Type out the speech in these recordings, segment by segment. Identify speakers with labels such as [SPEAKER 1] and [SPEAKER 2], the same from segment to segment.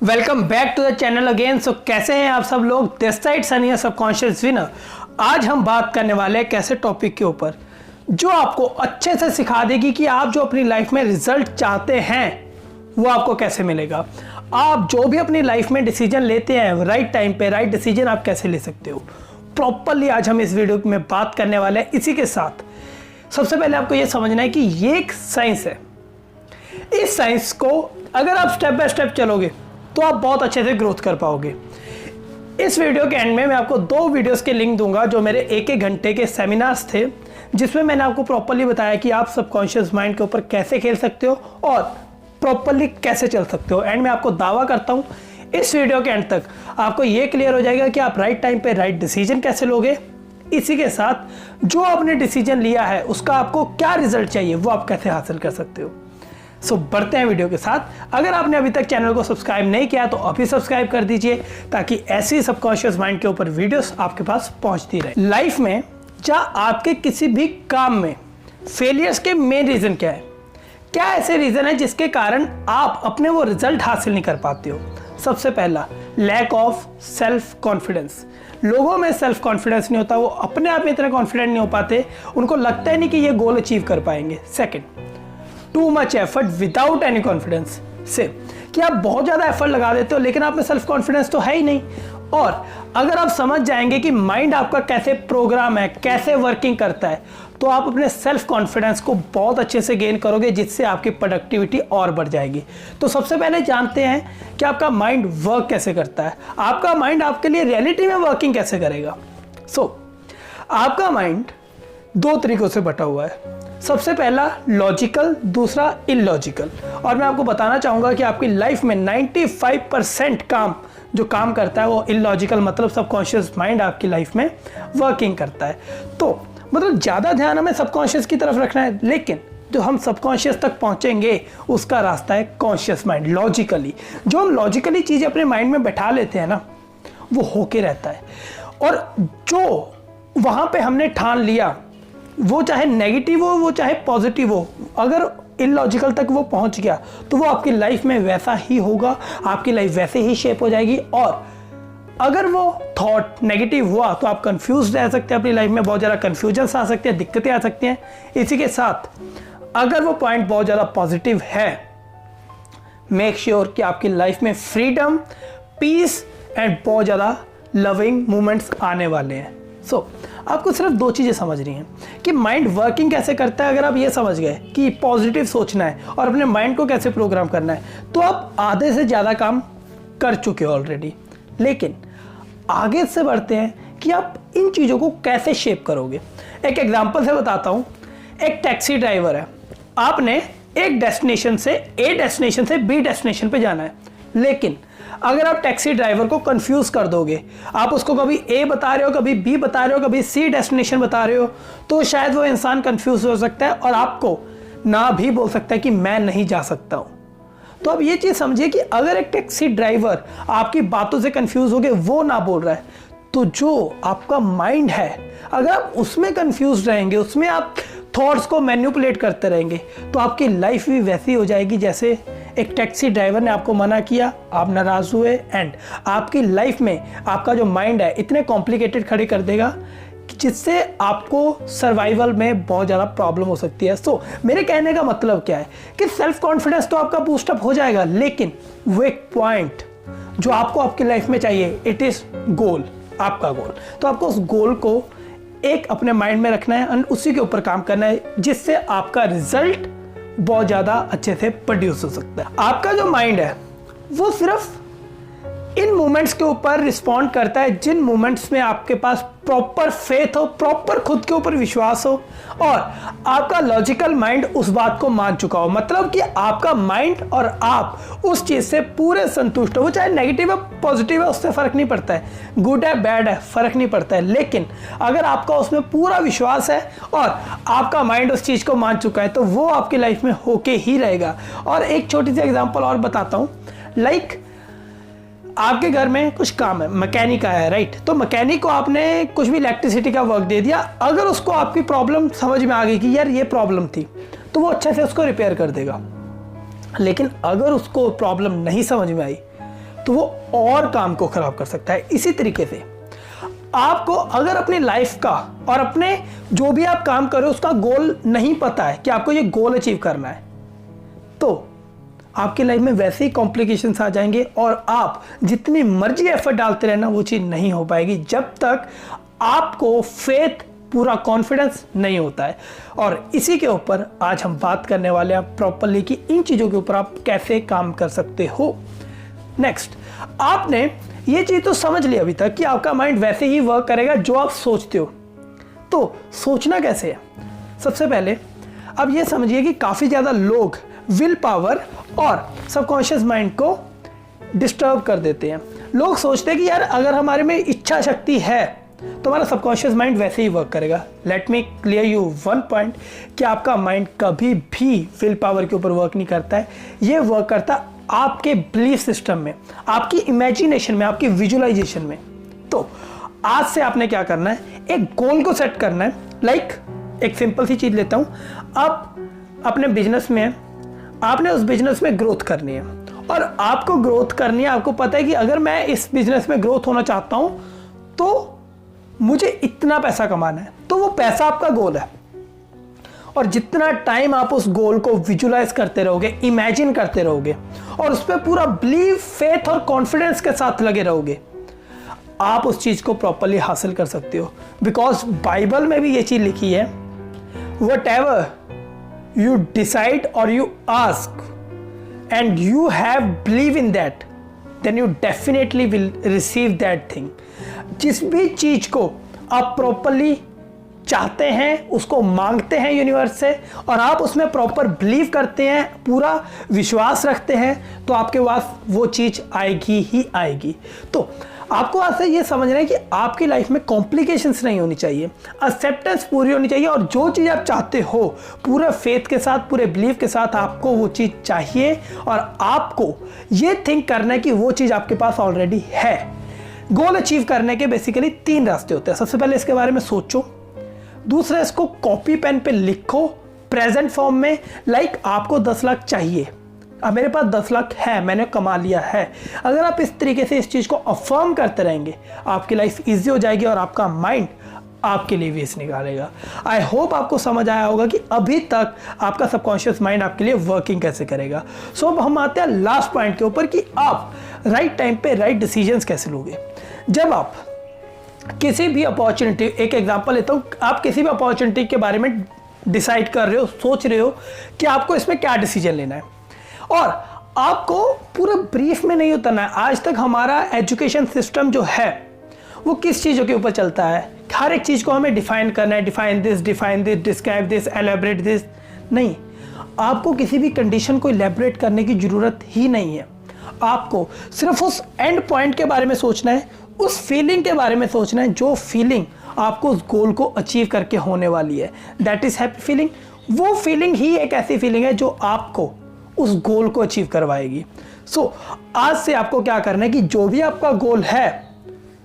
[SPEAKER 1] Welcome back to the channel again. So कैसे हैं आप सब लोग? This side Sunny subconscious winner. आज हम बात करने वाले हैं कैसे टॉपिक के ऊपर जो आपको अच्छे से सिखा देगी कि आप जो अपनी लाइफ में रिजल्ट चाहते हैं वो आपको कैसे मिलेगा। आप जो भी अपनी लाइफ में डिसीजन लेते हैं राइट टाइम पे राइट डिसीजन आप कैसे ले सकते हो प्रॉपरली। आज हम इस वीडियो में बात करने वाले हैं। इसी के साथ सबसे पहले आपको ये समझना है कि ये एक साइंस है। इस साइंस को अगर आप स्टेप बाय स्टेप चलोगे तो आप बहुत अच्छे से ग्रोथ कर पाओगे। इस वीडियो के एंड में मैं आपको 2 वीडियोस के लिंक दूंगा जो मेरे 1-1 घंटे के सेमिनार्स थे, जिसमें मैंने आपको प्रॉपरली बताया कि आप सबकॉन्शियस माइंड के ऊपर कैसे खेल सकते हो और प्रॉपरली कैसे चल सकते हो। एंड मैं आपको दावा करता हूँ इस वीडियो के एंड तक आपको ये क्लियर हो जाएगा कि आप राइट टाइम पे राइट डिसीजन कैसे लोगे। इसी के साथ जो आपने डिसीजन लिया है उसका आपको क्या रिजल्ट चाहिए वो आप कैसे हासिल कर सकते हो। सो बढ़ते हैं वीडियो के साथ। अगर आपने अभी तक चैनल को सब्सक्राइब नहीं किया तो अभी सब्सक्राइब कर दीजिए ताकि ऐसी सबकॉन्शियस माइंड के ऊपर वीडियोस आपके पास पहुंचती रहे। लाइफ में या आपके किसी भी काम में फेलियर्स के मेन रीजन क्या है? क्या ऐसे रीजन है जिसके कारण आप अपने वो रिजल्ट हासिल नहीं कर पाते हो? सबसे पहला, लैक ऑफ सेल्फ कॉन्फिडेंस। लोगों में सेल्फ कॉन्फिडेंस नहीं होता, वो अपने आप में इतने कॉन्फिडेंट नहीं हो पाते, उनको लगता है नहीं कि ये गोल अचीव कर पाएंगे। Second, too much effort without any confidence से, कि आप बहुत ज़्यादा एफर्ट लगा देते हो लेकिन आप में सेल्फ कॉन्फिडेंस तो है ही नहीं। और अगर आप समझ जाएंगे कि माइंड आपका कैसे प्रोग्राम है, कैसे वर्किंग करता है, तो आप अपने सेल्फ कॉन्फिडेंस को बहुत अच्छे से गेन करोगे, जिससे आपकी प्रोडक्टिविटी और बढ़ जाएगी। तो सबसे पहले जानते हैं कि आपका माइंड वर्क कैसे करता है। आपका माइंड आपके लिए रियलिटी में वर्किंग कैसे करेगा। आपका माइंड 2 तरीकों से बटा हुआ है। सबसे पहला लॉजिकल, दूसरा इलॉजिकल। और मैं आपको बताना चाहूँगा कि आपकी लाइफ में 95% काम जो काम करता है वो इलॉजिकल, मतलब सबकॉन्शियस माइंड आपकी लाइफ में वर्किंग करता है। तो मतलब ज़्यादा ध्यान हमें सबकॉन्शियस की तरफ रखना है, लेकिन जो हम सबकॉन्शियस तक पहुँचेंगे उसका रास्ता है कॉन्शियस माइंड, लॉजिकली। जो हम लॉजिकली चीज़ें अपने माइंड में बैठा लेते हैं ना, वो होके रहता है। और जो वहाँ पे हमने ठान लिया वो चाहे नेगेटिव हो वो चाहे पॉजिटिव हो, अगर इलॉजिकल तक वो पहुंच गया तो वो आपकी लाइफ में वैसा ही होगा, आपकी लाइफ वैसे ही शेप हो जाएगी। और अगर वो थॉट नेगेटिव हुआ तो आप कंफ्यूज रह सकते हैं, अपनी लाइफ में बहुत ज़्यादा कंफ्यूजन आ सकते हैं, दिक्कतें आ सकती हैं। इसी के साथ अगर वो पॉइंट बहुत ज़्यादा पॉजिटिव है, मेक श्योर कि आपकी लाइफ में फ्रीडम, पीस एंड बहुत ज़्यादा लविंग मोमेंट्स आने वाले हैं। आपको सिर्फ 2 चीज़ें समझनी हैं कि माइंड वर्किंग कैसे करता है। अगर आप ये समझ गए कि पॉजिटिव सोचना है और अपने माइंड को कैसे प्रोग्राम करना है, तो आप आधे से ज़्यादा काम कर चुके हो ऑलरेडी। लेकिन आगे से बढ़ते हैं कि आप इन चीज़ों को कैसे शेप करोगे। एक एग्जांपल से बताता हूँ। एक टैक्सी ड्राइवर है, आपने एक डेस्टिनेशन से A डेस्टिनेशन से B डेस्टिनेशन पे जाना है, लेकिन अगर आप टैक्सी ड्राइवर को कंफ्यूज कर दोगे, आप उसको कभी A बता रहे हो, कभी B बता रहे हो, कभी C डेस्टिनेशन बता रहे हो, तो शायद वो इंसान कंफ्यूज हो सकता है और आपको ना भी बोल सकता है कि मैं नहीं जा सकता हूँ। तो अब ये चीज़ समझिए कि अगर एक टैक्सी ड्राइवर आपकी बातों से कंफ्यूज हो गए, वो ना बोल रहा है, तो जो आपका माइंड है अगर आप उसमें कंफ्यूज रहेंगे, उसमें आप थॉट्स को मैनिपुलेट करते रहेंगे, तो आपकी लाइफ भी वैसी हो जाएगी जैसे एक टैक्सी ड्राइवर ने आपको मना किया, आप नाराज हुए, एंड आपकी लाइफ में आपका जो माइंड है इतने कॉम्प्लिकेटेड खड़े कर देगा जिससे आपको सर्वाइवल में बहुत ज़्यादा प्रॉब्लम हो सकती है। मेरे कहने का मतलब क्या है कि सेल्फ कॉन्फिडेंस तो आपका बूस्टअप हो जाएगा, लेकिन वो एक पॉइंट जो आपको आपकी लाइफ में चाहिए, इट इज़ गोल, आपका गोल। तो आपको उस गोल को एक अपने माइंड में रखना है और उसी के ऊपर काम करना है, जिससे आपका रिजल्ट बहुत ज़्यादा अच्छे से प्रोड्यूस हो सकता है। आपका जो माइंड है वो सिर्फ इन मोमेंट्स के ऊपर रिस्पॉन्ड करता है जिन मोमेंट्स में आपके पास प्रॉपर फेथ हो, प्रॉपर खुद के ऊपर विश्वास हो और आपका लॉजिकल माइंड उस बात को मान चुका हो। मतलब कि आपका माइंड और आप उस चीज़ से पूरे संतुष्ट हो, वो चाहे नेगेटिव है पॉजिटिव है उससे फ़र्क नहीं पड़ता है, गुड है बैड है फ़र्क नहीं पड़ता है, लेकिन अगर आपका उसमें पूरा विश्वास है और आपका माइंड उस चीज़ को मान चुका है तो वो आपकी लाइफ में होके ही रहेगा। और एक छोटी सी एग्जाम्पल और बताता हूँ। लाइक आपके घर में कुछ काम है, मैकेनिक आया है, राइट? तो मैकेनिक को आपने कुछ भी इलेक्ट्रिसिटी का वर्क दे दिया, अगर उसको आपकी प्रॉब्लम समझ में आ गई कि यार ये प्रॉब्लम थी, तो वो अच्छे से उसको रिपेयर कर देगा। लेकिन अगर उसको प्रॉब्लम नहीं समझ में आई तो वो और काम को खराब कर सकता है। इसी तरीके से आपको अगर अपनी लाइफ का और अपने जो भी आप काम कर रहे हो उसका गोल नहीं पता है कि आपको ये गोल अचीव करना है, तो आपकी लाइफ में वैसे ही कॉम्प्लिकेशंस आ जाएंगे और आप जितनी मर्जी एफर्ट डालते रहना वो चीज़ नहीं हो पाएगी जब तक आपको फेथ, पूरा कॉन्फिडेंस नहीं होता है। और इसी के ऊपर आज हम बात करने वाले हैं प्रॉपरली कि इन चीज़ों के ऊपर आप कैसे काम कर सकते हो। नेक्स्ट, आपने ये चीज़ तो समझ ली अभी तक कि आपका माइंड वैसे ही वर्क करेगा जो आप सोचते हो। तो सोचना कैसे है? सबसे पहले अब ये समझिए कि काफ़ी ज़्यादा लोग विल पावर और सबकॉन्शियस माइंड को डिस्टर्ब कर देते हैं। लोग सोचते हैं कि यार अगर हमारे में इच्छा शक्ति है तो हमारा सबकॉन्शियस माइंड वैसे ही वर्क करेगा। Let me clear you one point कि आपका माइंड कभी भी विल पावर के ऊपर वर्क नहीं करता है। ये वर्क करता आपके बिलीफ सिस्टम में, आपकी इमेजिनेशन में, आपकी विजुअलाइजेशन में। तो आज से आपने क्या करना है, एक गोल को सेट करना है। लाइक एक सिंपल सी चीज़ लेता हूँ, आप अपने बिजनेस में हैं, आपने उस बिजनेस में ग्रोथ करनी है और आपको ग्रोथ करनी है। आपको पता है कि अगर मैं इस बिजनेस में ग्रोथ होना चाहता हूं तो मुझे इतना पैसा कमाना है, तो वो पैसा आपका गोल है। और जितना टाइम आप उस गोल को विजुलाइज करते रहोगे, इमेजिन करते रहोगे और उस पर पूरा बिलीव, फेथ और कॉन्फिडेंस के साथ लगे रहोगे, आप उस चीज को प्रॉपरली हासिल कर सकते हो। बिकॉज बाइबल में भी ये चीज लिखी है, whatever you decide or you ask and you have believe in that, then you definitely will receive that thing। जिस भी चीज को आप प्रॉपरली चाहते हैं, उसको मांगते हैं यूनिवर्स से और आप उसमें प्रॉपर बिलीव करते हैं, पूरा विश्वास रखते हैं, तो आपके पास वो चीज आएगी ही आएगी। तो आपको आज से ये समझना है कि आपकी लाइफ में कॉम्प्लिकेशंस नहीं होनी चाहिए, एक्सेप्टेंस पूरी होनी चाहिए और जो चीज़ आप चाहते हो पूरे फेथ के साथ, पूरे बिलीव के साथ आपको वो चीज़ चाहिए और आपको ये थिंक करना है कि वो चीज़ आपके पास ऑलरेडी है। गोल अचीव करने के बेसिकली 3 रास्ते होते हैं। सबसे पहले इसके बारे में सोचो, दूसरा इसको कॉपी पेन पे लिखो प्रेजेंट फॉर्म में। लाइक आपको 10 लाख चाहिए, अब मेरे पास 10 लाख है, मैंने कमा लिया है। अगर आप इस तरीके से इस चीज़ को अफर्म करते रहेंगे, आपकी लाइफ इजी हो जाएगी और आपका माइंड आपके लिए वेस्ट निकालेगा। आई होप आपको समझ आया होगा कि अभी तक आपका सबकॉन्शियस माइंड आपके लिए वर्किंग कैसे करेगा। सो अब हम आते हैं लास्ट पॉइंट के ऊपर कि आप राइट टाइम पे राइट डिसीजंस कैसे लोगे। जब आप किसी भी अपॉर्चुनिटी, एक एग्जांपल लेता हूँ, आप किसी भी अपॉर्चुनिटी के बारे में डिसाइड कर रहे हो, सोच रहे हो कि आपको इसमें क्या डिसीजन लेना है और आपको पूरा ब्रीफ में नहीं उतरना है। आज तक हमारा एजुकेशन सिस्टम जो है वो किस चीज़ों के ऊपर चलता है, हर एक चीज़ को हमें डिफाइन करना है, define this, describe this, elaborate this. नहीं, आपको किसी भी कंडीशन को एलेबरेट करने की ज़रूरत ही नहीं है। आपको सिर्फ उस एंड पॉइंट के बारे में सोचना है, उस फीलिंग के बारे में सोचना है जो फीलिंग आपको उस गोल को अचीव करके होने वाली है। That is happy feeling. वो फीलिंग ही एक ऐसी फीलिंग है जो आपको उस गोल को अचीव करवाएगी। सो आज से आपको क्या करना है कि जो भी आपका गोल है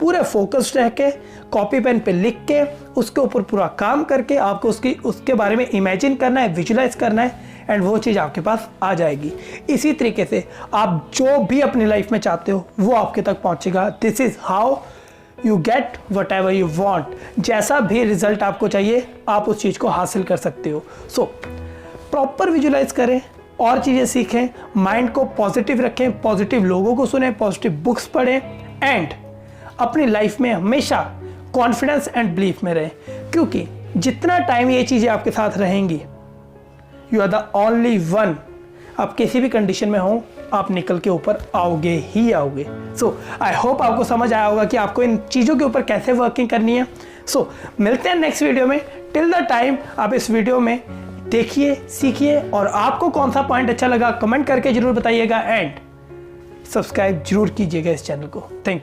[SPEAKER 1] पूरे फोकस्ड रह के, कॉपी पेन पे लिख के, उसके ऊपर पूरा काम करके आपको उसके बारे में इमेजिन करना है, विजुलाइज करना है एंड वो चीज़ आपके पास आ जाएगी। इसी तरीके से आप जो भी अपनी लाइफ में चाहते हो वो आपके तक पहुंचेगा। This is how you get what ever you want. जैसा भी रिजल्ट आपको चाहिए आप उस चीज़ को हासिल कर सकते हो। सो प्रॉपर विजुलाइज करें और चीज़ें सीखें, माइंड को पॉजिटिव रखें, पॉजिटिव लोगों को सुनें, पॉजिटिव बुक्स पढ़ें एंड अपनी लाइफ में हमेशा कॉन्फिडेंस एंड बिलीफ में रहें। क्योंकि जितना टाइम ये चीज़ें आपके साथ रहेंगी, you are the only one. आप किसी भी कंडीशन में हो, आप निकल के ऊपर आओगे ही आओगे। सो आई होप आपको समझ आया होगा कि आपको इन चीज़ों के ऊपर कैसे वर्किंग करनी है। सो मिलते हैं नेक्स्ट वीडियो में। टिल द टाइम आप इस वीडियो में देखिए, सीखिए और आपको कौन सा पॉइंट अच्छा लगा कमेंट करके जरूर बताइएगा एंड सब्सक्राइब जरूर कीजिएगा इस चैनल को। Thank you.